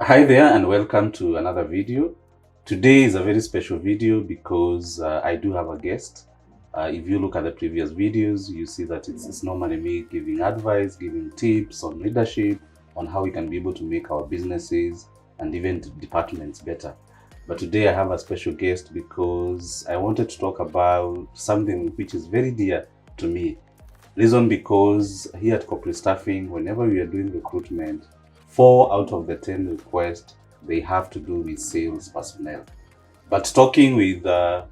Hi there and welcome to another video. Today is a very special video because I do have a guest. If you look at the previous videos, you see that it's normally me giving advice, giving tips on leadership, on how we can be able to make our businesses and even departments better. But today I have a special guest because I wanted to talk about something which is very dear to me. Reason because here at Corporate Staffing, whenever we are doing recruitment, 4 out of the 10 requests, they have to do with sales personnel. But talking with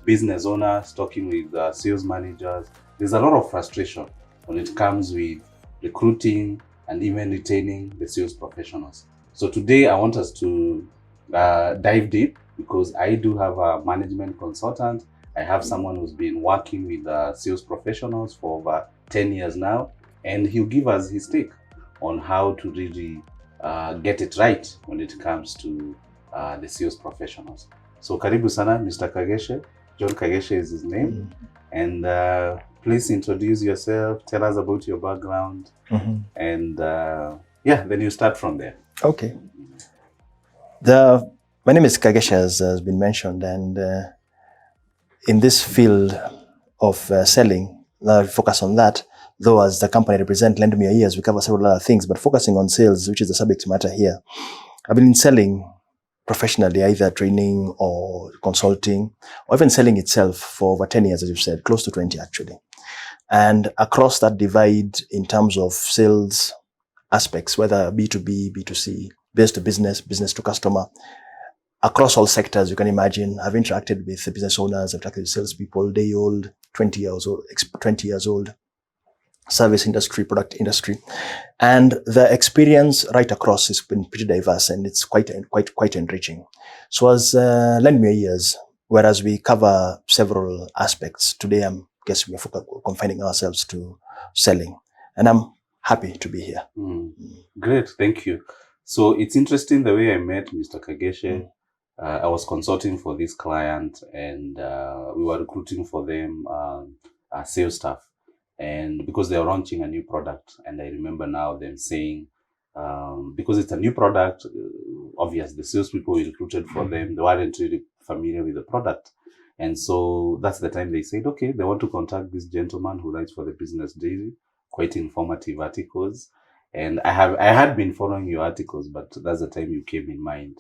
business owners, talking with sales managers, there's a lot of frustration when it comes with recruiting and even retaining the sales professionals. So today I want us to dive deep because I do have a management consultant. I have someone who's been working with sales professionals for over 10 years now, and he'll give us his take on how to really get it right when it comes to the sales professionals. So karibu sana, Mr. Kageshe. John Kageshe is his name. And please introduce yourself, tell us about your background, and yeah, then you start from there. Okay. My name is Kageshe, as has been mentioned, and in this field of selling, I'll focus on that. Though as the company represent Lend Me Your Ears, we cover several other things, but focusing on sales, which is the subject matter here. I've been selling professionally, either training or consulting, or even selling itself for over 10 years, as you've said, close to 20 actually. And across that divide in terms of sales aspects, whether B2B, B2C, business to business, business to customer, across all sectors, you can imagine, I've interacted with the business owners, I've interacted with salespeople, day old, 20 years old, service industry, product industry. And the experience right across has been pretty diverse, and it's quite enriching. So as Lend Me Your Ears, whereas we cover several aspects, today I'm guessing we're confining ourselves to selling. And I'm happy to be here. Great, thank you. So it's interesting the way I met Mr. Kageshe. I was consulting for this client, and we were recruiting for them sales staff. And because they are launching a new product, and I remember now them saying, because it's a new product, obviously the salespeople we recruited for them, they weren't really familiar with the product. And so that's the time they said, okay, they want to contact this gentleman who writes for the Business Daily, quite informative articles. And I had been following your articles, but that's the time you came in mind.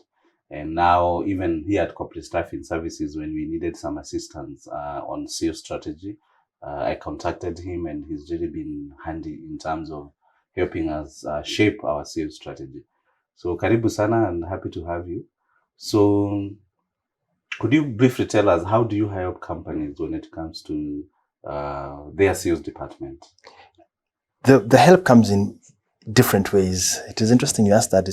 And now even here at Corporate Staffing Services, when we needed some assistance on sales strategy, I contacted him, and he's really been handy in terms of helping us shape our sales strategy. So karibu sana, and happy to have you. So could you briefly tell us, how do you help companies when it comes to their sales department? The help comes in different ways. It is interesting you asked that.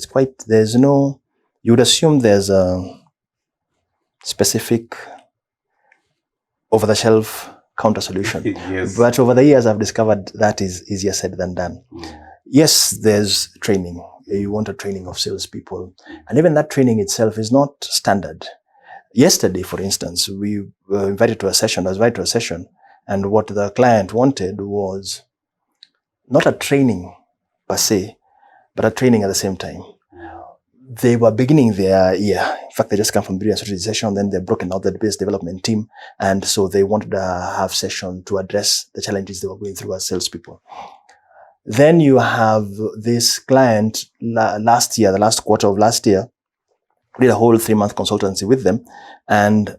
You would assume there's a specific over-the-shelf counter solution. Yes. But over the years, I've discovered that is easier said than done. Yes, there's training. You want a training of salespeople. And even that training itself is not standard. Yesterday, for instance, we were invited to a session. I was invited to a session. And what the client wanted was not a training per se, but a training at the same time. They were beginning their year. In fact, they just come from the strategy session, then they've broken out the business development team. And so they wanted to have session to address the challenges they were going through as salespeople. Then you have this client last year, the last quarter of last year, did a whole 3-month consultancy with them. And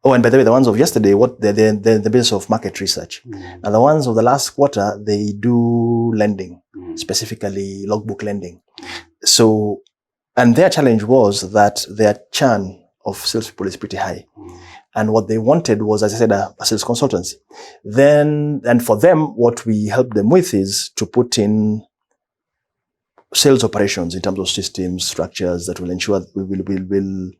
by the way, the ones of yesterday, the business of market research. Now the ones of the last quarter, they do lending, specifically logbook lending. So, and their challenge was that their churn of salespeople is pretty high. And what they wanted was, as I said, a sales consultancy. And for them, what we helped them with is to put in sales operations in terms of systems, structures that will ensure that we will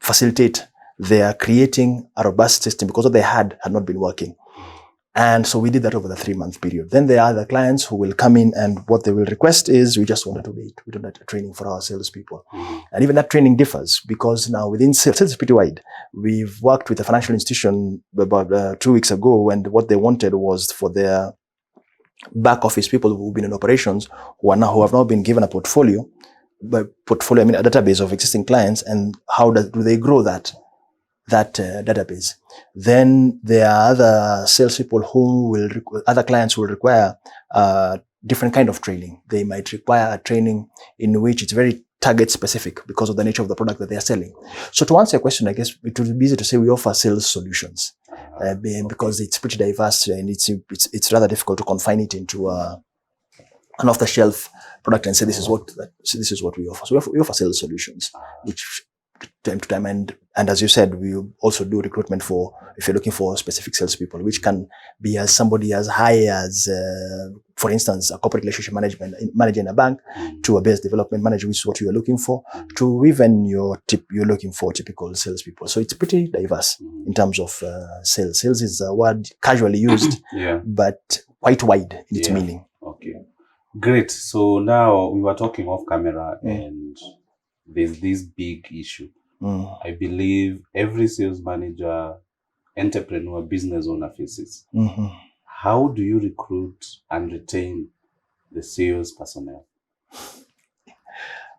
facilitate their creating a robust system, because what they had not been working. And so we did that over the 3-month period. Then there are other clients who will come in, and what they will request is, we just wanted to wait. We don't have a training for our salespeople. And even that training differs, because now within sales is pretty wide. We've worked with a financial institution about 2 weeks ago, and what they wanted was for their back office people who've been in operations, who have now been given a portfolio portfolio, a database of existing clients, and how do they grow that database. Then there are other salespeople other clients will require different kind of training. They might require a training in which it's very target specific because of the nature of the product that they are selling. So to answer your question, I guess it would be easy to say we offer sales solutions because it's pretty diverse, and it's rather difficult to confine it into an off-the-shelf product and say this is what we offer. So we offer sales solutions, which time to time, and as you said, we also do recruitment for, if you're looking for specific salespeople, which can be as somebody as high as, for instance, a corporate relationship manager in a bank, to a business development manager, which is what you are looking for, to even you're looking for typical salespeople. So it's pretty diverse in terms of sales. Sales is a word casually used, but quite wide in its meaning. Okay, great. So now we were talking off camera, and there's this big issue. I believe every sales manager, entrepreneur, business owner faces. How do you recruit and retain the sales personnel?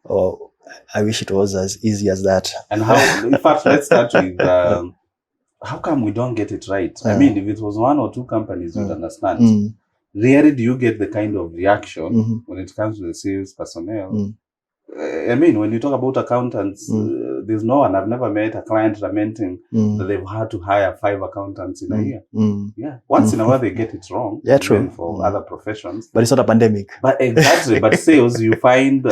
Oh, I wish it was as easy as that. And how, in fact, let's start with how come we don't get it right? I mean, if it was one or two companies, you'd understand. Rarely do you get the kind of reaction when it comes to the sales personnel. I mean, when you talk about accountants, there's no one. I've never met a client lamenting that they've had to hire 5 accountants in a year. Yeah, once in a while they get it wrong. Yeah, true. For other professions, but it's not a pandemic. But exactly, but sales, you find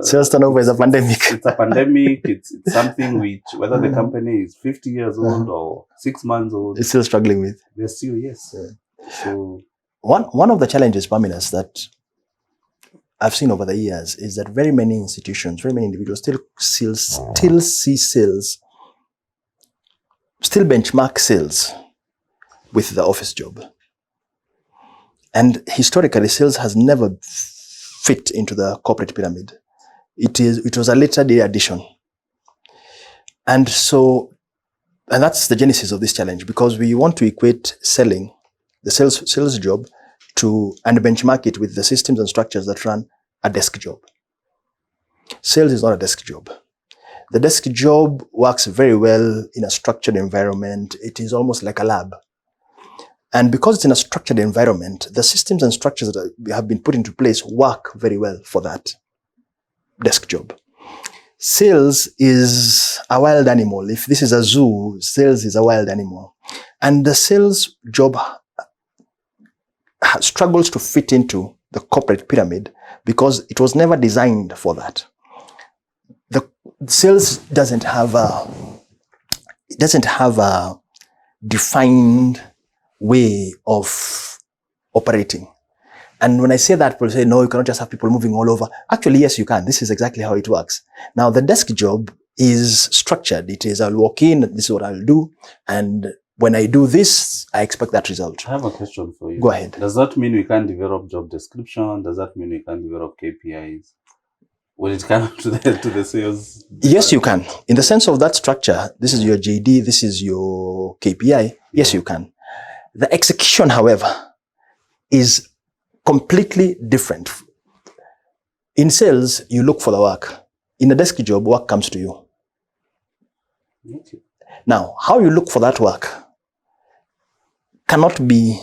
sales turnover is a pandemic. It's a pandemic. It's something which, whether the company is 50 years old or 6 months old, it's still struggling with. They're still So one of the challenges, Perminus, that I've seen over the years is that very many institutions, very many individuals still see sales, still benchmark sales with the office job. And historically, sales has never fit into the corporate pyramid. It was a later day addition. And that's the genesis of this challenge, because we want to equate selling, the sales job, and benchmark it with the systems and structures that run a desk job. Sales is not a desk job. The desk job works very well in a structured environment. It is almost like a lab. And because it's in a structured environment, the systems and structures that have been put into place work very well for that desk job. Sales is a wild animal. If this is a zoo, sales is a wild animal. And the sales job struggles to fit into the corporate pyramid because it was never designed for that. The sales doesn't have a defined way of operating. And when I say that, people say, no, you cannot just have people moving all over. Actually, yes, you can. This is exactly how it works. Now, the desk job is structured. It is, I'll walk in, this is what I'll do, and when I do this, I expect that result. I have a question for you. Go ahead. Does that mean we can't develop job description? Does that mean we can't develop KPIs when it comes to the sales? Yes, you can. In the sense of that structure, this is your JD, this is your KPI. Yes, you can. The execution, however, is completely different. In sales, you look for the work. In a desk job, work comes to you. Okay. Now, how you look for that work cannot be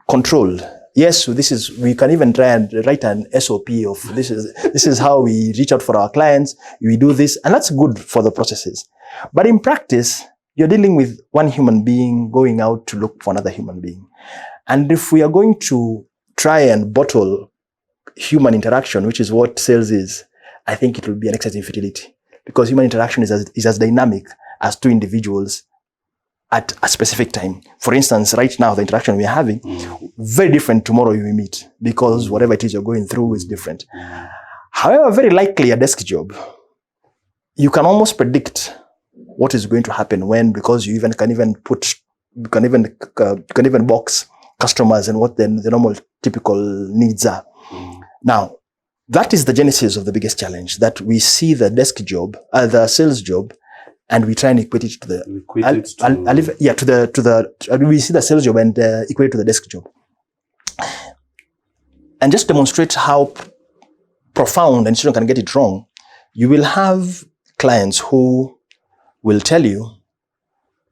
controlled. Yes, we can even try and write an SOP of this is how we reach out for our clients. We do this, and that's good for the processes. But in practice, you're dealing with one human being going out to look for another human being. And if we are going to try and bottle human interaction, which is what sales is, I think it will be an exciting futility. Because human interaction is as dynamic as two individuals at a specific time. For instance, right now, the interaction we're having, very different tomorrow you will meet, because whatever it is you're going through is different. However, very likely a desk job, you can almost predict what is going to happen when, because you can even box customers and what the normal typical needs are. Now, that is the genesis of the biggest challenge, that we see the desk job, the sales job, and we try and equate it to the, we see the sales job and equate it to the desk job. And just demonstrate how profound and institution can get it wrong, you will have clients who will tell you,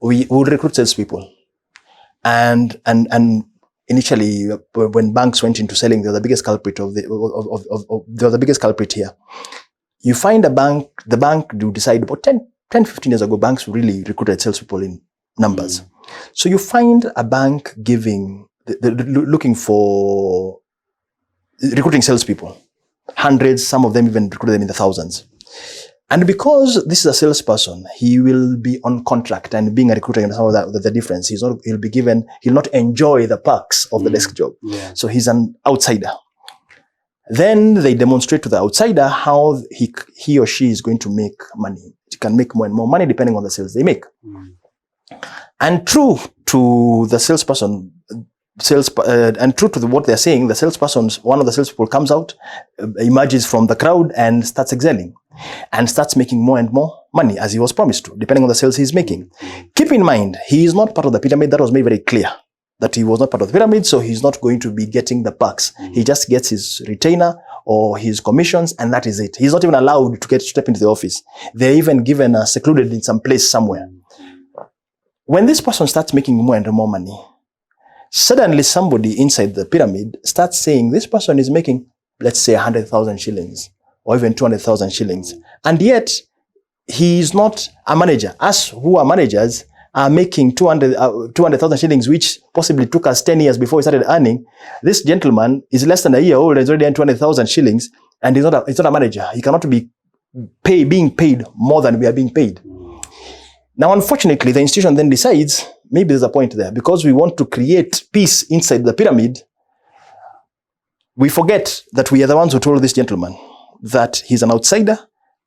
we will recruit salespeople. And initially, when banks went into selling, they're the biggest culprit they're the biggest culprit here. You find the bank do decide about 10, 15 years ago, banks really recruited salespeople in numbers. So you find a bank looking for recruiting salespeople, hundreds, some of them even recruited them in the thousands. And because this is a salesperson, he will be on contract, and being a recruiter and some of that, the difference, he'll not enjoy the perks of the desk job. Yeah. So he's an outsider. Then they demonstrate to the outsider how he or she is going to make money. He can make more and more money depending on the sales they make. And true to the salesperson, and true to what they're saying, one of the salespeople comes out, emerges from the crowd and starts excelling and starts making more and more money as he was promised to, depending on the sales he's making. Keep in mind, he is not part of the pyramid. That was made very clear, that he was not part of the pyramid, so he's not going to be getting the perks. He just gets his retainer or his commissions, and that is it. He's not even allowed to step into the office. They're even given secluded in some place somewhere. When this person starts making more and more money, suddenly somebody inside the pyramid starts saying, this person is making, let's say, 100,000 shillings or even 200,000 shillings. And yet, he is not a manager. Us who are managers are making 200,000 shillings, which possibly took us 10 years before we started earning. This gentleman is less than a year old and is already earning 200,000 shillings, and he's not a manager. He cannot be being paid more than we are being paid. Now, unfortunately, the institution then decides, maybe there's a point there, because we want to create peace inside the pyramid, we forget that we are the ones who told this gentleman that he's an outsider,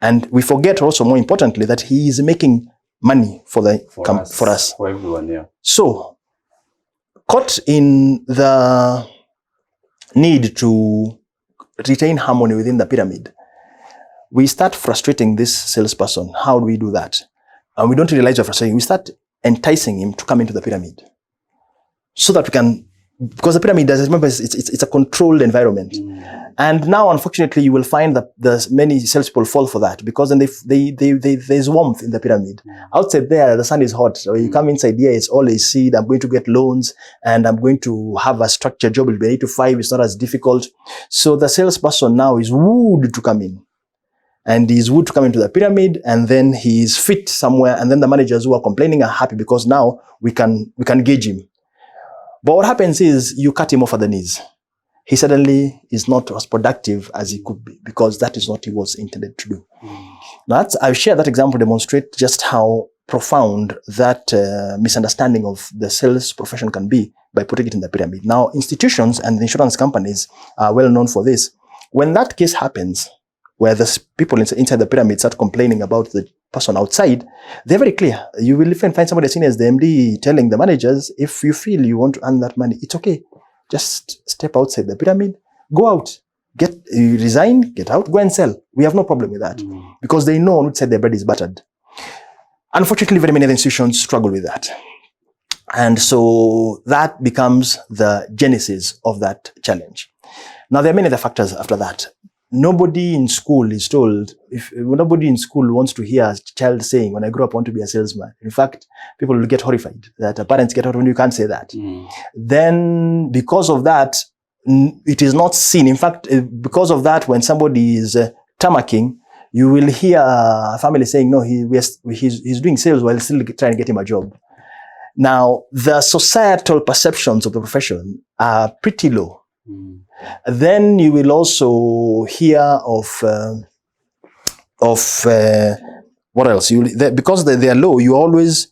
and we forget also, more importantly, that he is making money for us. For everyone, yeah. So, caught in the need to retain harmony within the pyramid, we start frustrating this salesperson. How do we do that? And we don't realize we're frustrating. We start enticing him to come into the pyramid, so that we can, because the pyramid, as I remember, it's a controlled environment. And now, unfortunately, you will find that many salespeople fall for that, because then there's warmth in the pyramid. Outside there, the sun is hot. So you come inside here, it's all AC. I'm going to get loans, and I'm going to have a structured job. It'll be 8 to 5. It's not as difficult. So the salesperson now is wooed to come in. And he's wooed to come into the pyramid, and then he's fit somewhere, and then the managers who are complaining are happy because now we can gauge him. But what happens is you cut him off at the knees. He suddenly is not as productive as he could be, because that is what he was intended to do. Now, I've shared that example to demonstrate just how profound that misunderstanding of the sales profession can be by putting it in the pyramid. Now, institutions and insurance companies are well known for this. When that case happens, where the people inside the pyramid start complaining about the person outside, they're very clear. You will even find somebody seen as the MD telling the managers, if you feel you want to earn that money, it's okay. Just step outside the pyramid, go out, resign, get out, go and sell. We have no problem with that, because they know on which side their bread is buttered. Unfortunately, very many other institutions struggle with that. And so that becomes the genesis of that challenge. Now, there are many other factors after that. Nobody in school is told, nobody in school wants to hear a child saying, when I grow up, I want to be a salesman. In fact, people will get horrified, that parents get horrified when you can't say that. Then, because of that, it is not seen. In fact, because of that, when somebody is tamarking, you will hear a family saying, no, he's doing sales while still trying to get him a job. Now, the societal perceptions of the profession are pretty low. Then you will also hear of what else? Because they are low, you're always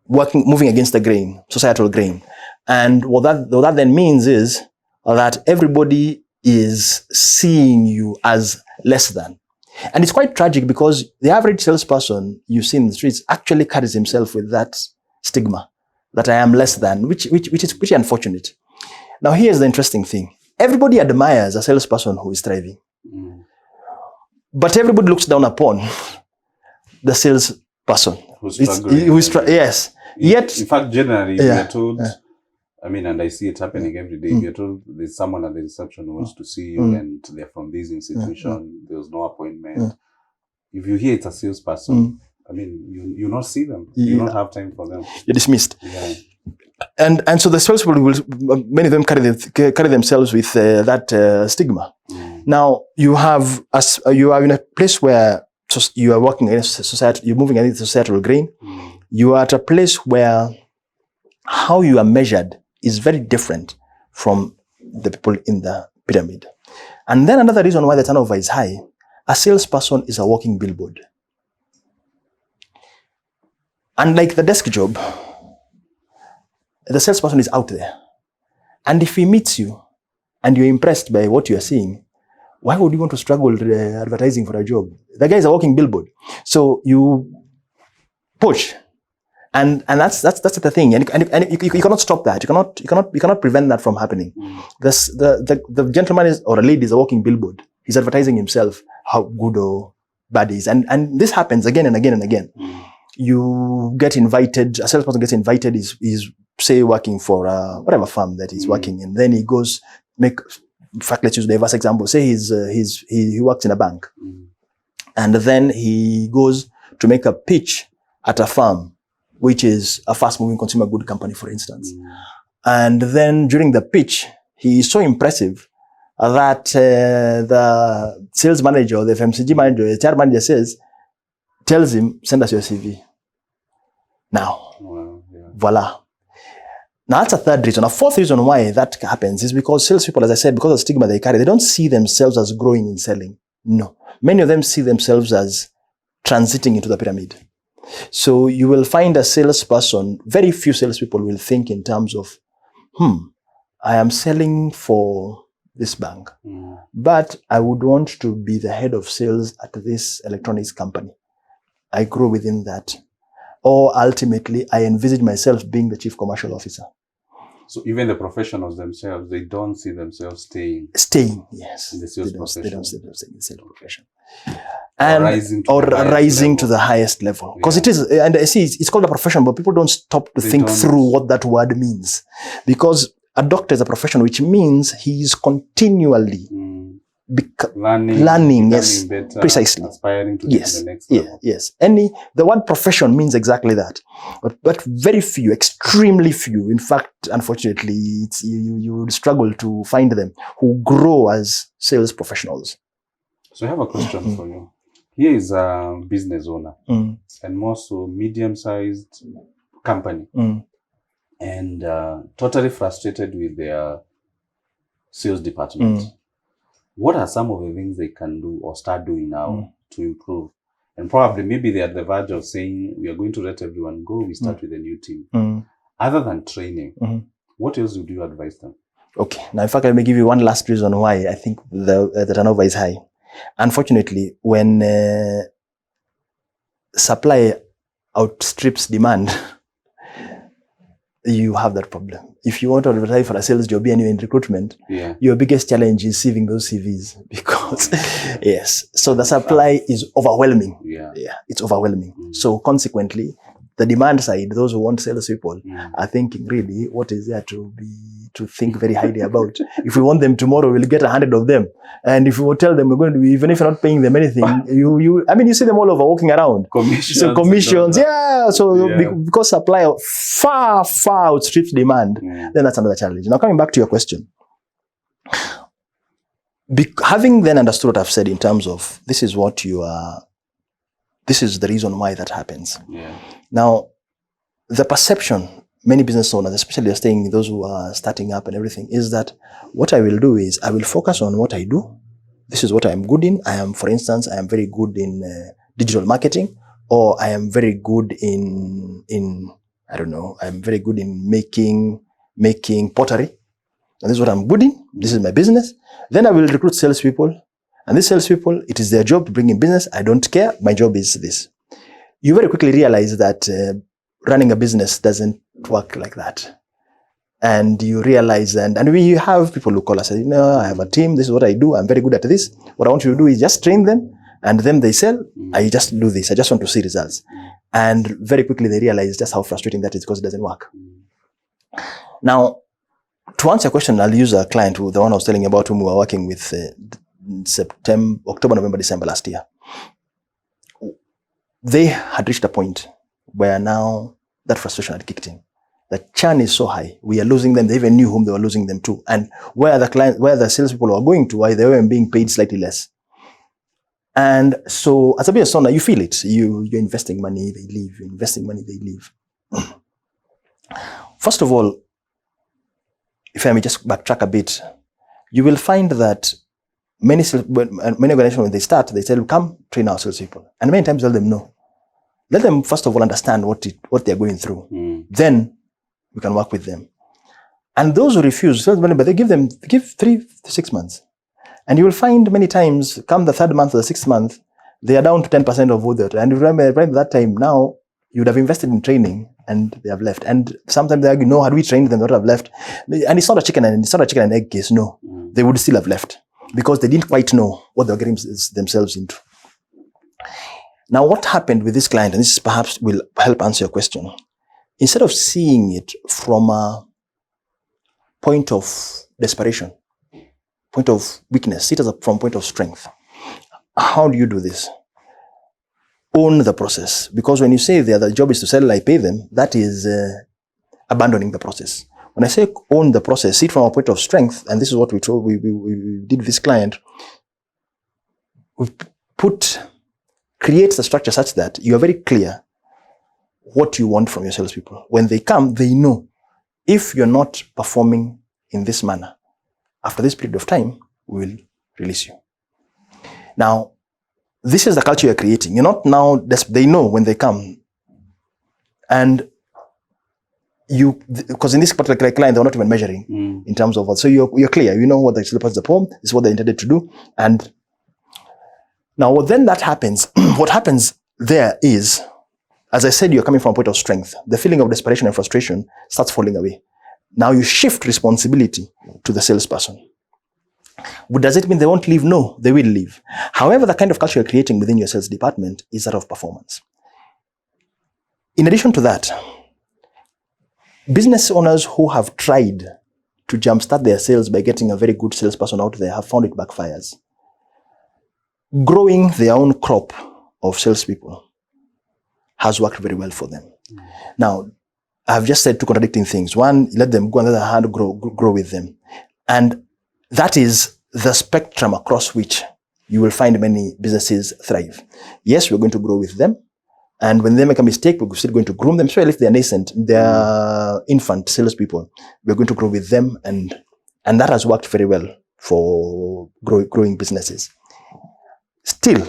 moving against the grain, societal grain. And what that then means is that everybody is seeing you as less than. And it's quite tragic, because the average salesperson you see in the streets actually carries himself with that stigma, that I am less than, which is pretty unfortunate. Now, here's the interesting thing. Everybody admires a salesperson who is thriving. But everybody looks down upon the salesperson. Who's struggling. Yes. Yet, in fact, generally, we are told I mean, and I see it happening every day. You're told there's someone at the reception who wants to see you, and they're from this institution. There was no appointment. If you hear it's a salesperson, I mean, you not see them. You don't have time for them. You're dismissed. Yeah. And so the salespeople will, many of them carry themselves with that stigma. Now you are in a place where you are working against society. You're moving against the societal grain. You are at a place where how you are measured is very different from the people in the pyramid. And then another reason why the turnover is high, a salesperson is a walking billboard. Unlike the desk job, the salesperson is out there. And if he meets you and you're impressed by what you're seeing, why would you want to struggle advertising for a job? The guy is a walking billboard. So you push. And that's the thing. And you cannot stop that. You cannot prevent that from happening. The gentleman is, or a lady is a walking billboard. He's advertising himself, how good or bad he is. And this happens again and again and again. You get invited, a salesperson gets invited, is say working for whatever firm that he's working in. Then he goes, in fact, let's use the diverse example. Say he works in a bank. And then he goes to make a pitch at a firm, which is a fast-moving consumer good company, for instance. And then during the pitch, he is so impressive that the sales manager or the FMCG manager, the HR manager tells him, send us your CV. Now, voila. Now that's a third reason. A fourth reason why that happens is because salespeople, as I said, because of the stigma they carry, they don't see themselves as growing in selling. No. Many of them see themselves as transiting into the pyramid. So you will find a salesperson, very few salespeople will think in terms of, I am selling for this bank, but I would want to be the head of sales at this electronics company. I grow within that. Or ultimately, I envisage myself being the chief commercial officer. So even the professionals themselves, they don't see themselves staying, yes, in the sales profession. They don't see themselves staying in the sales profession. Or rising to the highest level. Because it is, and I see it's called a profession, but people don't stop to think through what that word means. Because a doctor is a profession, which means he is continually learning, yes, better, precisely, aspiring to the next level. Yes. The word profession means exactly that, but very few, extremely few. In fact, unfortunately, you would struggle to find them who grow as sales professionals. So I have a question for you. Here is a business owner, and more so medium-sized company, and totally frustrated with their sales department. What are some of the things they can do or start doing now to improve? And probably maybe they're at the verge of saying, we are going to let everyone go, we start with a new team. Other than training, what else would you advise them? Okay. Now, in fact, let me give you one last reason why I think the turnover is high. Unfortunately, when supply outstrips demand, you have that problem. If you want to advertise for a sales job and you're in recruitment, your biggest challenge is receiving those CVs because, yes, so the supply is overwhelming. It's overwhelming. So consequently, the demand side, those who want salespeople are thinking, really, what is there to think very highly about? If we want them tomorrow, we'll get 100 of them. And if we will tell them we're going to be, even if you're not paying them anything, you see them all over walking around. Commissions, because supply far outstrips demand, then that's another challenge. Now, coming back to your question, having then understood what I've said in terms of this is what you are, this is the reason why that happens. Now, the perception, many business owners, especially those who are starting up and everything, is that what I will do is I will focus on what I do. This is what I'm good in. For instance, I am very good in digital marketing, or I am very good I'm very good in making pottery. And this is what I'm good in. This is my business. Then I will recruit salespeople. And these salespeople, it is their job to bring in business. I don't care. My job is this. You very quickly realize that running a business doesn't work like that. And you realize, and we have people who call us, say, I have a team. This is what I do. I'm very good at this. What I want you to do is just train them, and then they sell. I just do this. I just want to see results. And very quickly they realize just how frustrating that is because it doesn't work. Now, To answer your question, I'll use a client, the one I was telling you about, whom we were working with October, November, December last year. They had reached a point where now that frustration had kicked in. The churn is so high. We are losing them. They even knew whom they were losing them to. And where the salespeople were going to, why they were being paid slightly less. And so as a business owner, you feel it. You're investing money, they leave. You're investing money, they leave. First of all, if I may just backtrack a bit, you will find that many organizations, when they start, they say, come train our salespeople. And many times tell them no. Let them first of all understand what they're going through. Then we can work with them. And those who refuse, but they give 3 to 6 months. And you will find many times, come the 3rd month or the 6th month, they are down to 10% of what they're. And remember, right at that time, now you would have invested in training and they have left. And sometimes they argue, no, had we trained them, they would have left. And it's not a chicken and egg case, no. They would still have left because they didn't quite know what they were getting themselves into. Now, what happened with this client, and this perhaps will help answer your question, instead of seeing it from a point of desperation, point of weakness, see it as from point of strength. How do you do this? Own the process. Because when you say the job is to sell, I pay them, that is abandoning the process. When I say own the process, see it from a point of strength, and this is what we did with this client. We create the structure such that you are very clear what you want from your salespeople. When they come, they know if you're not performing in this manner, after this period of time, we will release you. Now, this is the culture you're creating. You're not now, they know when they come. And because in this particular client, they're not even measuring in terms of what. So you're clear. You know what the salesperson is upon, this is what they intended to do. And now, then that happens, what happens there is, as I said, you're coming from a point of strength. The feeling of desperation and frustration starts falling away. Now you shift responsibility to the salesperson. Does it mean they won't leave? No, they will leave. However, the kind of culture you're creating within your sales department is that of performance. In addition to that, business owners who have tried to jumpstart their sales by getting a very good salesperson out there have found it backfires. Growing their own crop of salespeople has worked very well for them. Now, I've just said two contradicting things. One, let them go, on the other hand, grow with them. And that is the spectrum across which you will find many businesses thrive. Yes, we're going to grow with them. And when they make a mistake, we're still going to groom them. Especially if they're nascent, they're infant salespeople. We're going to grow with them. And that has worked very well for growing businesses. Still,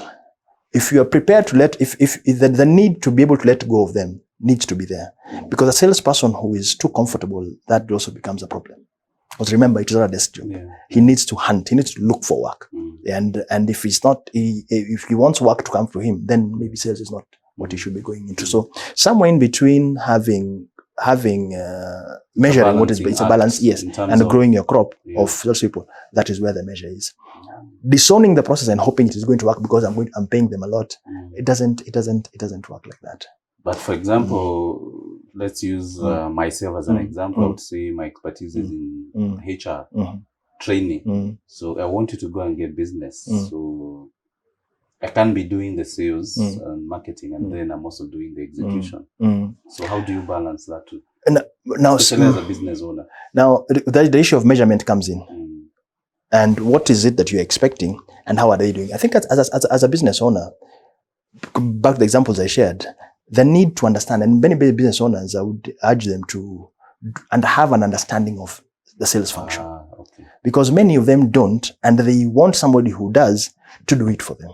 if you are prepared to if the need to be able to let go of them needs to be there. Because a salesperson who is too comfortable, that also becomes a problem. Because remember, it is not a desk job. Yeah. He needs to hunt. He needs to look for work. And if he's not, if he wants work to come to him, then maybe sales is not what he should be going into. So somewhere in between having measuring what is, it's a balance, yes, and growing your crop of salespeople, that is where the measure is. Disowning the process and hoping it is going to work because I'm paying them a lot, it doesn't work like that. But for example, let's use myself as an example. I would say my expertise is in HR training. So I want you to go and get business. So I can't be doing the sales and marketing, and then I'm also doing the execution. So how do you balance that too? Now, especially as a business owner. Now, the issue of measurement comes in. And what is it that you're expecting, and how are they doing? I think as a business owner, back to the examples I shared, the need to understand, and many business owners, I would urge them to have an understanding of the sales function. Okay. Because many of them don't, and they want somebody who does to do it for them.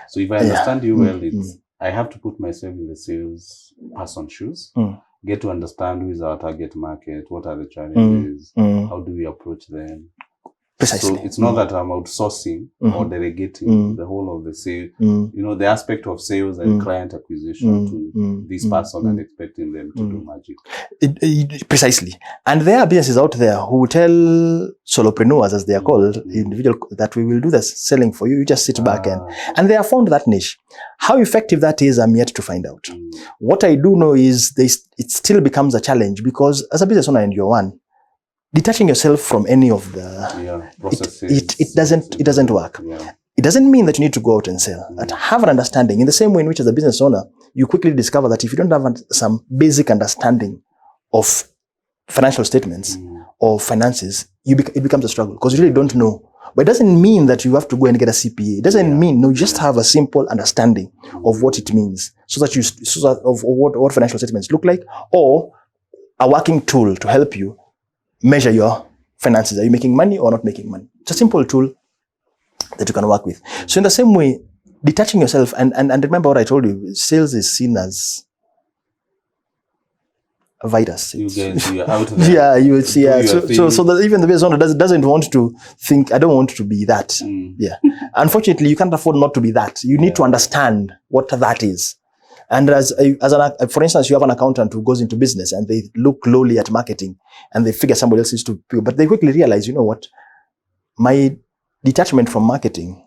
So if I understand you well, it's I have to put myself in the sales person's shoes, get to understand who is our target market, what are the challenges, how do we approach them. Precisely. So it's not that I'm outsourcing or delegating the whole of the sale, the aspect of sales and client acquisition to this person and expecting them to do magic. Precisely. And there are businesses out there who tell solopreneurs, as they are called, individual, that we will do the selling for you. You just sit back and they have found that niche. How effective that is, I'm yet to find out. What I do know is it still becomes a challenge because as a business owner, and you're one, detaching yourself from any of the processes, it doesn't work. Yeah. It doesn't mean that you need to go out and sell. But have an understanding in the same way in which, as a business owner, you quickly discover that if you don't have some basic understanding of financial statements or finances, it becomes a struggle because you really don't know. But it doesn't mean that you have to go and get a CPA. It doesn't mean, no, you just have a simple understanding of what it means of what financial statements look like, or a working tool to help you measure your finances. Are you making money or not making money? It's a simple tool that you can work with. So in the same way, detaching yourself, and remember what I told you, sales is seen as a virus. You guys, you're out there. Yeah, you would see. Yeah. So that even the business owner doesn't want to think, I don't want to be that. Yeah. Unfortunately, you can't afford not to be that. You need to understand what that is. And for instance, you have an accountant who goes into business and they look lowly at marketing and they figure somebody else is to, but they quickly realize, you know what, my detachment from marketing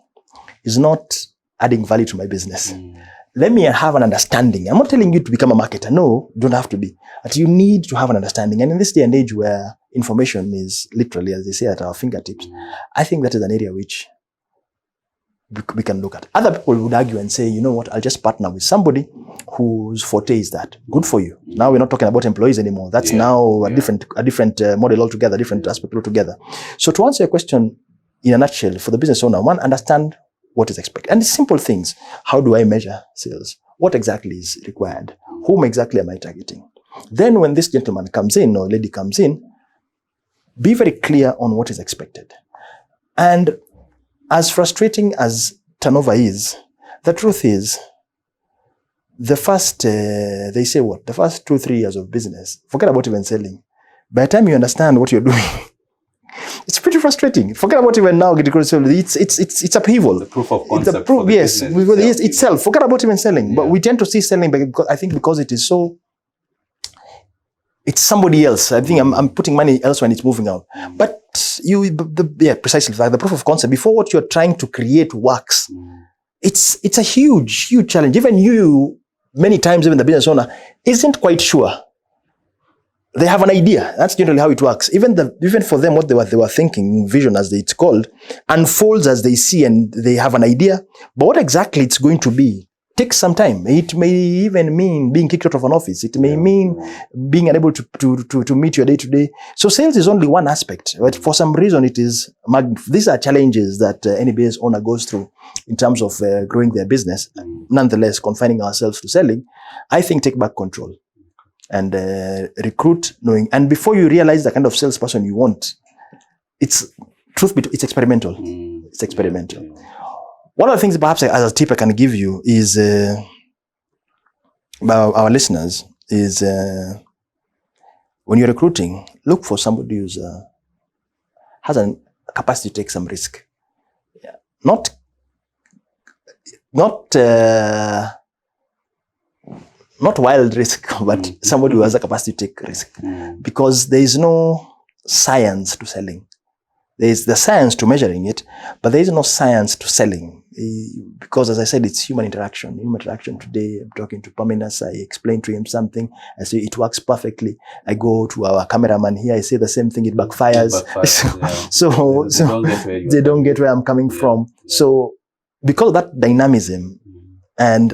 is not adding value to my business. Let me have an understanding. I'm not telling you to become a marketer. No, you don't have to be. But you need to have an understanding. And in this day and age where information is literally, as they say, at our fingertips, I think that is an area which we can look at. Other people would argue and say, you know what, I'll just partner with somebody whose forte is that. Good for you. Now we're not talking about employees anymore. That's now a different model altogether, different aspect altogether. So to answer your question in a nutshell, for the business owner, one, understand what is expected. And simple things. How do I measure sales? What exactly is required? Whom exactly am I targeting? Then when this gentleman comes in or lady comes in, be very clear on what is expected. And as frustrating as turnover is, the truth is, the first 2-3 years of business, forget about even selling. By the time you understand what you're doing, it's pretty frustrating. Forget about even now getting close to it's upheaval. The proof of concept. Yes, itself. Forget about even selling. But we tend to see selling because it is so. It's somebody else. I think I'm putting money elsewhere and it's moving out. But precisely like the proof of concept. Before what you're trying to create works, it's a huge challenge. Even you, many times, even the business owner isn't quite sure. They have an idea. That's generally how it works. Even for them, what they were thinking, vision as it's called, unfolds as they see and they have an idea. But what exactly it's going to be takes some time. It may even mean being kicked out of an office. It may mean being unable to meet your day to day. So sales is only one aspect, but for some reason it is. These are challenges that any business owner goes through in terms of growing their business. Nonetheless, confining ourselves to selling, I think take back control and recruit knowing. And before you realize the kind of salesperson you want, it's experimental. It's experimental. One of the things perhaps as a tip I can give you is, our listeners, is when you're recruiting, look for somebody who has a capacity to take some risk. Yeah. Not wild risk, but somebody who has a capacity to take risk. Because there is no science to selling. There is the science to measuring it, but there is no science to selling. Because as I said, it's human interaction. Human interaction today, I'm talking to Perminus, I explain to him something, I say it works perfectly. I go to our cameraman here, I say the same thing, it backfires. So they don't get where I'm coming from. So because of that dynamism, and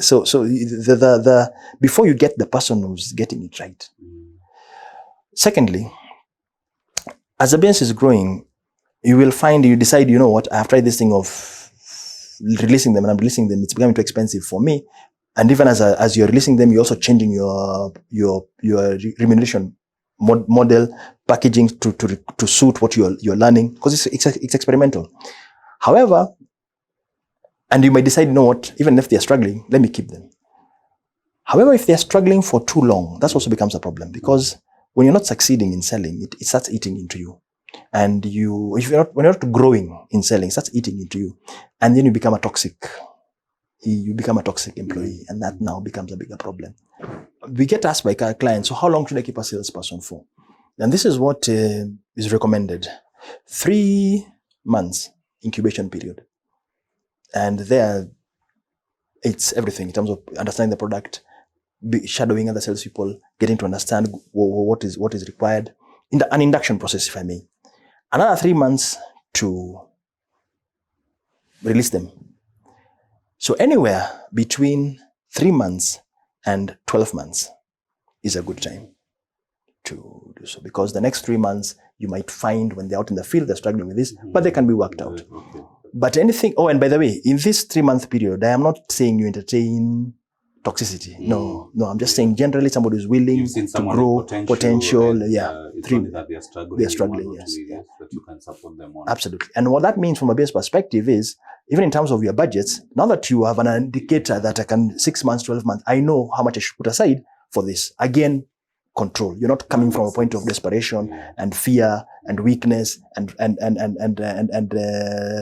so the before you get the person who's getting it right. Secondly, as the business is growing, you will find, you decide, you know what, I have tried this thing of releasing them and I'm releasing them. It's becoming too expensive for me. And even as you're releasing them, you're also changing your remuneration model, packaging to suit what you're learning, because it's experimental. However, and you might decide, you know what, even if they're struggling, let me keep them. However, if they're struggling for too long, that also becomes a problem, because when you're not succeeding in selling, it starts eating into you. And when you're not growing in selling, it starts eating into you. And then you become a toxic employee. And that now becomes a bigger problem. We get asked by clients, so how long should I keep a salesperson for? And this is what is recommended. 3 months incubation period. And there, it's everything in terms of understanding the product, shadowing other salespeople, getting to understand what is required, an induction process, if I may. Another 3 months to release them. So anywhere between 3 months and 12 months is a good time to do so, because the next 3 months you might find when they're out in the field, they're struggling with this, but they can be worked out. Okay. But anything, and by the way, in this 3-month period, I am not saying you entertain toxicity. No, I'm just saying generally somebody who's willing to grow, potential, it's only that they're struggling, yes. that you can support them on. Absolutely. And what that means from a business perspective is, even in terms of your budgets, now that you have an indicator that I can 6 months, 12 months, I know how much I should put aside for this. Again, control. You're not coming from a point of desperation and fear and weakness and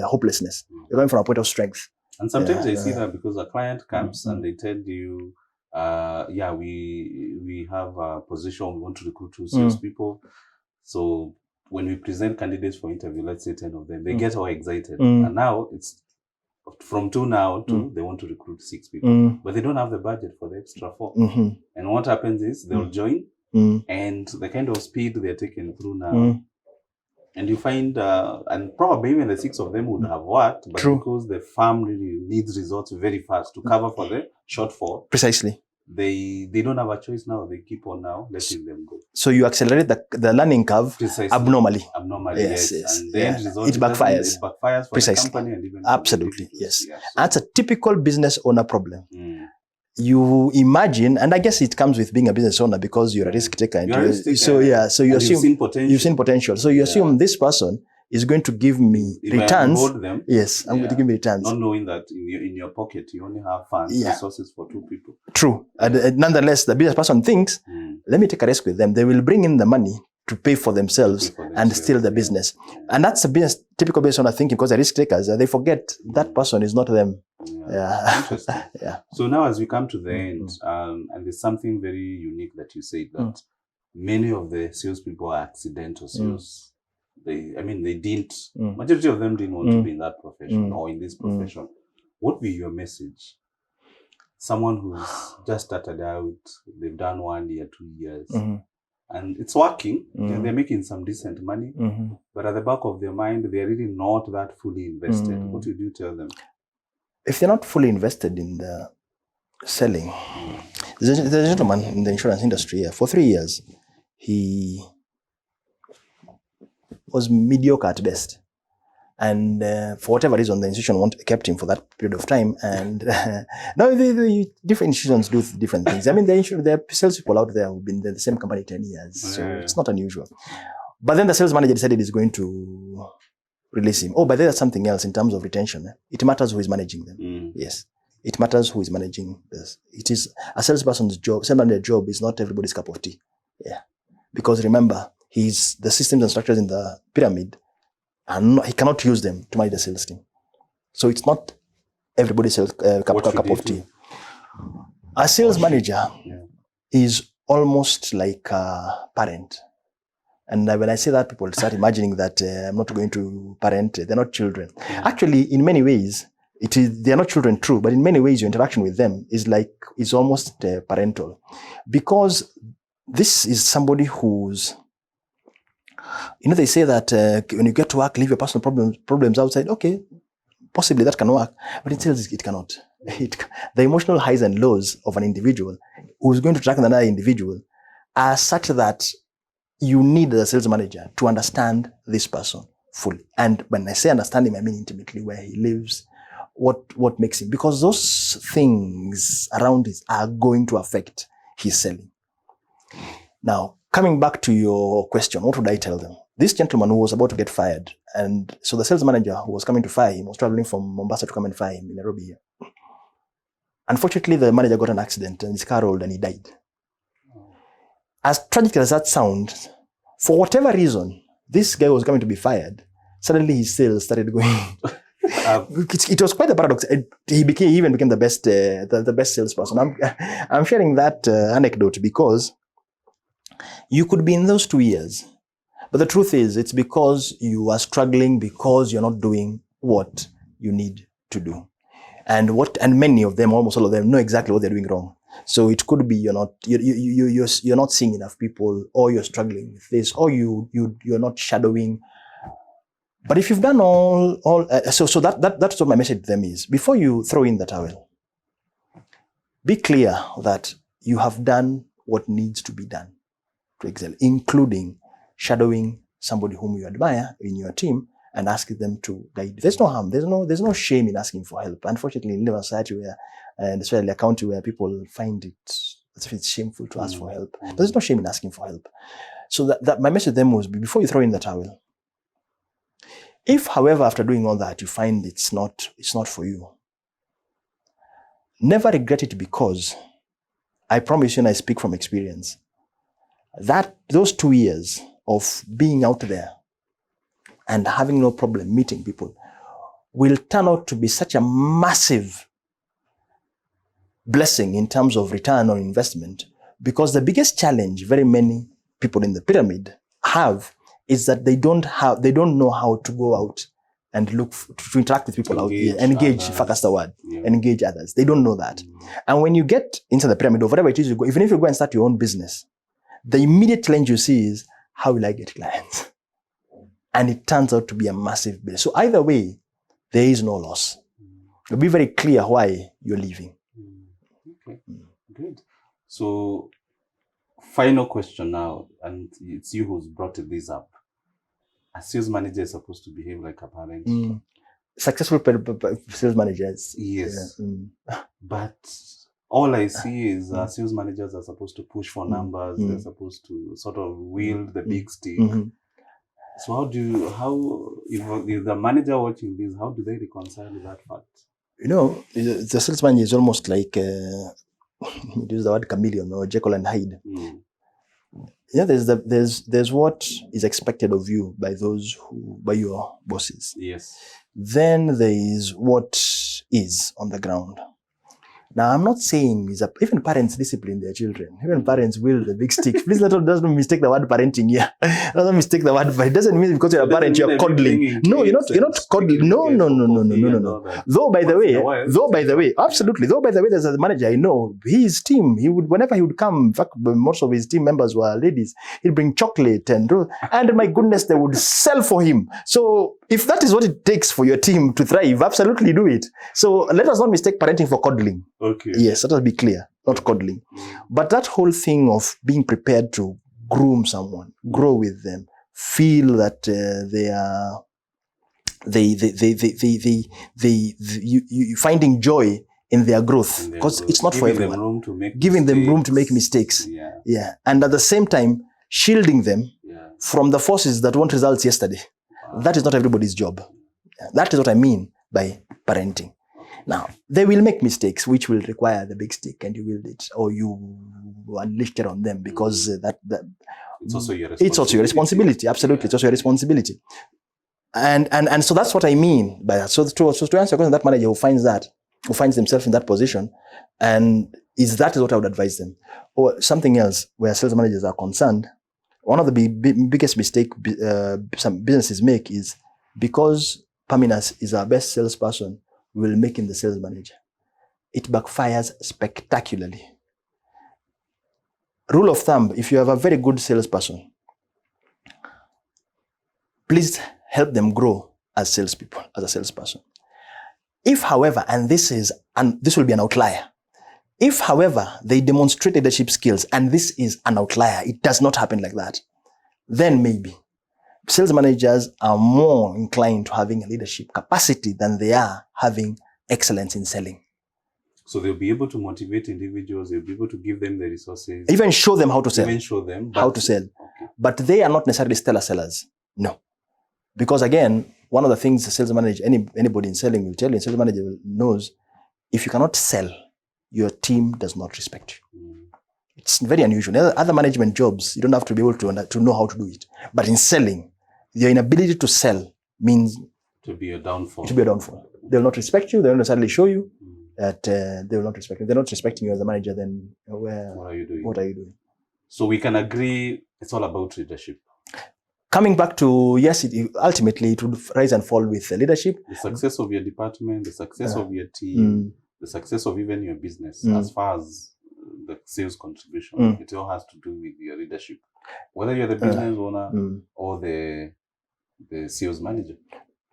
hopelessness. You're coming from a point of strength. And sometimes I see that because a client comes and they tell you, we have a position, we want to recruit 2 salespeople. So when we present candidates for interview, let's say 10 of them, they get all excited. And now it's from 2 now to they want to recruit 6 people, but they don't have the budget for the extra 4. And what happens is they'll join, and the kind of speed they're taken through now, and you find, and probably even the 6 of them would have worked, but because the firm really needs results very fast to cover for the shortfall. Precisely. They don't have a choice now. They keep on now letting them go. So you accelerate the learning curve abnormally. Yes. And the end result, it backfires. It backfires for the company and even absolutely, yes. That's a typical business owner problem. You imagine, and I guess it comes with being a business owner because you're a risk taker. So you assume you've seen potential. So you assume this person is going to give me returns. Yes, I'm going to give me returns. Not knowing that in your pocket you only have funds, resources for 2 people. True. And nonetheless, the business person thinks, let me take a risk with them. They will bring in the money to pay for themselves and steal the business. And that's a typical business owner thinking, because the risk takers, they forget that person is not them. Interesting. So now as we come to the end, and there's something very unique that you said, that many of the salespeople are accidental sales. Majority of them didn't want to be in that profession or in this profession. What would be your message? Someone who's just started out, they've done 1 year, 2 years, and it's working, they're making some decent money, but at the back of their mind, they're really not that fully invested. What would you tell them? If they're not fully invested in the selling, there's a gentleman in the insurance industry for 3 years. He was mediocre at best. And for whatever reason, the institution kept him for that period of time. And now different institutions do different things. I mean, there are salespeople out there who've been in the same company 10 years. So it's not unusual. But then the sales manager decided he's going to release him. Oh, but there's something else in terms of retention. It matters who is managing them. Yes. It matters who is managing this. It is a salesperson's job. Sales manager's job is not everybody's cup of tea. Because remember, the systems and structures in the pyramid, he cannot use them to manage the sales team. So it's not everybody's cup of tea. A sales manager is almost like a parent. And when I say that, people start imagining that I'm not going to parent. They're not children. Actually, in many ways, they are not children, true, but in many ways, your interaction with them is almost parental. Because this is somebody who's, they say that when you get to work, leave your personal problems outside. Okay, possibly that can work, but in sales, it cannot. The emotional highs and lows of an individual who's going to track another individual are such that you need a sales manager to understand this person fully. And when I say understand him, I mean intimately, where he lives, what makes him, because those things around it are going to affect his selling. Now, coming back to your question, what would I tell them? This gentleman who was about to get fired, and so the sales manager who was coming to fire him was traveling from Mombasa to come and fire him in Nairobi here. Unfortunately, the manager got an accident and his car rolled and he died. As tragic as that sounds, for whatever reason, this guy was coming to be fired. Suddenly his sales started going. It was quite a paradox. He even became the best salesperson. I'm sharing that anecdote because you could be in those 2 years, but the truth is it's because you are struggling because you're not doing what you need to do. And many of them, almost all of them, know exactly what they're doing wrong. So it could be you're not seeing enough people, or you're struggling with this, or you're not shadowing. But if you've done so that's what my message to them is. Before you throw in the towel, be clear that you have done what needs to be done to excel, including shadowing somebody whom you admire in your team and asking them to guide. There's no harm. There's no shame in asking for help. Unfortunately, we live in a society where, and especially a country where people find it as if it's shameful to ask for help. There's no shame in asking for help. So that my message to them was, before you throw in the towel, if, however, after doing all that, you find it's not for you, never regret it, because I promise you, and I speak from experience, that those 2 years of being out there and having no problem meeting people will turn out to be such a massive blessing in terms of return on investment, because the biggest challenge very many people in the pyramid have is that they don't know how to go out and look to interact with people out here. Engage, that's the word. Yeah. Engage others. They don't know that. And when you get into the pyramid, or whatever it is you go, even if you go and start your own business, the immediate challenge you see is, how will I get clients? And it turns out to be a massive bill. So either way, there is no loss. Be very clear why you're leaving. Okay, good. So, final question now, and it's you who's brought this up. A sales manager is supposed to behave like a parent. Successful sales managers. Yes. But all I see is sales managers are supposed to push for numbers. They're supposed to sort of wield the big stick. So if the manager watching this, how do they reconcile that fact? You know, the sales manager is almost like, use the word chameleon or Jekyll and Hyde. Yeah, there's what is expected of you by your bosses. Yes. Then there is what is on the ground. Now, I'm not saying even parents discipline their children. Even parents wield the big stick. Please don't mistake the word parenting here. Don't mistake the word, but it doesn't mean because you're a parent, you're coddling. No, you're not coddling. No. Though, by the way, absolutely. Though, by the way, there's a manager I know, his team, whenever he would come, in fact, most of his team members were ladies, he'd bring chocolate and my goodness, they would sell for him. So, if that is what it takes for your team to thrive, absolutely do it. So, let us not mistake parenting for coddling. Okay. Yes, let us be clear, not coddling. But that whole thing of being prepared to groom someone, grow with them, feel that you finding joy in their growth, because it's not for everyone. Giving them room to make mistakes. Yeah. And at the same time, shielding them from the forces that want results yesterday. That is not everybody's job. That is what I mean by parenting. Now, they will make mistakes which will require the big stick, and you wield it, or you unleash it on them, because it's also your responsibility. It's also your responsibility. Absolutely, it's also your responsibility. And so that's what I mean by that. So to answer your question, that manager who finds themselves in that position, and that is what I would advise them. Or something else where sales managers are concerned, one of the biggest mistake some businesses make is, because Perminus is our best salesperson, we will make him the sales manager. It backfires spectacularly. Rule of thumb, if you have a very good salesperson, please help them grow as salespeople, as a salesperson. If, however, and this will be an outlier, if, however, they demonstrate leadership skills, and this is an outlier, it does not happen like that, then maybe sales managers are more inclined to having a leadership capacity than they are having excellence in selling. So they'll be able to motivate individuals, they'll be able to give them the resources. Even show them how to sell. How to sell. Okay. But they are not necessarily stellar sellers. No. Because again, one of the things the sales manager, anybody in selling will tell you, sales manager knows, if you cannot sell, your team does not respect you. It's very unusual. Other management jobs, you don't have to be able to know how to do it. But in selling, your inability to sell means to be a downfall. They will not respect you. They will not necessarily show you that they will not respect you. If they're not respecting you as a manager, then what are you doing? So we can agree it's all about leadership. Coming back to, yes, ultimately it would rise and fall with leadership. The success of your department, the success of your team, the success of even your business, as far as the sales contribution. It all has to do with your leadership, whether you're the business owner or the sales manager.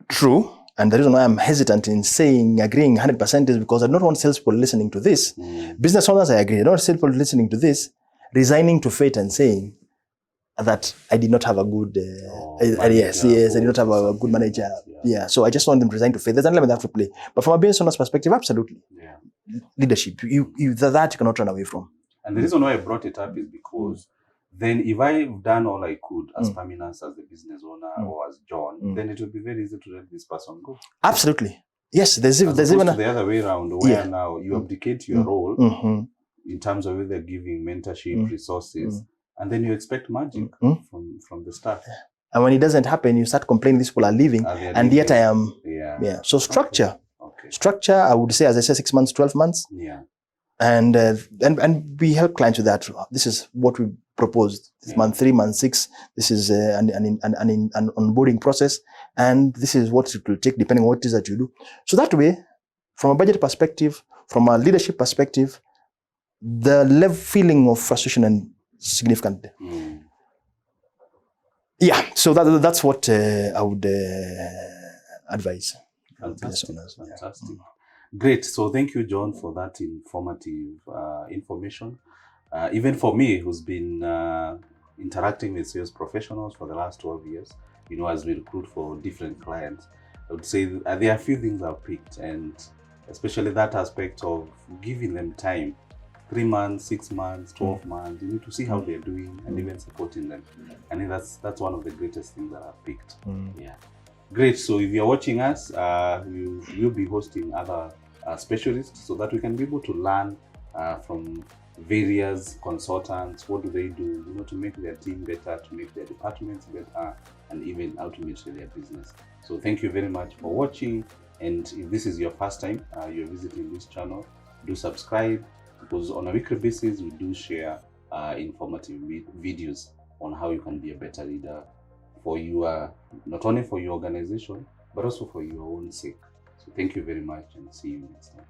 True. And the reason why I'm hesitant in saying, agreeing 100% is because I don't want salespeople listening to this. Business owners, I agree. I don't want salespeople listening to this, resigning to fate and saying that I did not have a good, I did not have a good manager. Yeah. So I just want them to resign to fate. There's an element they have to play. But from a business owner's perspective, absolutely. Yeah. Leadership, that you cannot run away from. And the reason why I brought it up is because then if I've done all I could as Perminus, as the business owner, or as John, then it will be very easy to let this person go. Absolutely. Yes, there's even the other way around, where now you abdicate your role in terms of either giving mentorship, resources, and then you expect magic from the staff. And when it doesn't happen, you start complaining these people are leaving, and yet I am. Yeah. So structure. Okay. Structure, I would say, as I said, 6 months, 12 months. Yeah. And we help clients with that. This is what we proposed. This month 3, month 6. This is an onboarding process, and this is what it will take depending on what it is that you do. So that way, from a budget perspective, from a leadership perspective, the feeling of frustration and significant. Yeah. So that's what I would advise. Fantastic. Great. So thank you, John, for that informative information. Even for me, who's been interacting with sales professionals for the last 12 years, as we recruit for different clients, I would say there are a few things I've picked, and especially that aspect of giving them time. 3 months, 6 months, 12 months, you need to see how they're doing and even supporting them. I think that's one of the greatest things that I've picked. Yeah. Great. So if you're watching us, we'll be hosting other specialists so that we can be able to learn from various consultants. What do they do, to make their team better, to make their departments better, and even ultimately their business. So thank you very much for watching. And if this is your first time you're visiting this channel, do subscribe, because on a weekly basis we do share informative videos on how you can be a better leader for your, not only for your organization, but also for your own sake. So thank you very much, and see you next time.